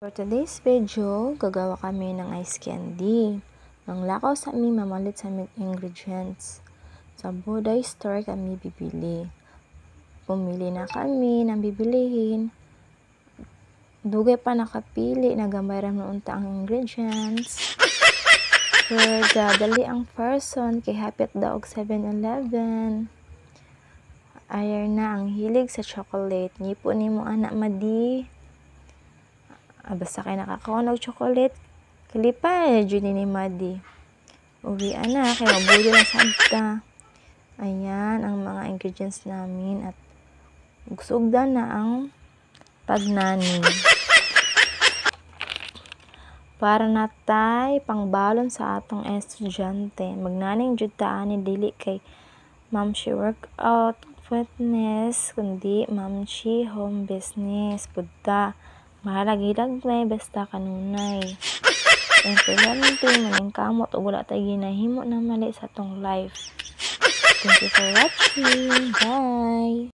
For today's video, gagawa kami ng ice candy. Manglakaw sa amin mamalit sa aming ingredients. Sa Buday Store kami bibili. Pumili na kami ng bibilihin. Dugay pa nakapili, nagamayran mo unta ang ingredients. For dali ang person, kay hapit daw og 7-Eleven. Ayar na ang hilig sa chocolate. Ngipo ni mo anak madi. Basta kay nakakaon og chocolate, kalipay jud ni Madi. Uwi na kay mabudo na sabta. Ayan ang mga ingredients namin at sugdan na ang pagnani. Para natay pangbalon sa atong estudyante. Magnaning jud ta ani dili kay Mamshi workout fitness kundi Mamshi home business pudta. Mahalagidagmay basta kanunay. Importante maning kamot ug wala tay ginahimo na mali sa tong life. Thank you for watching. Bye.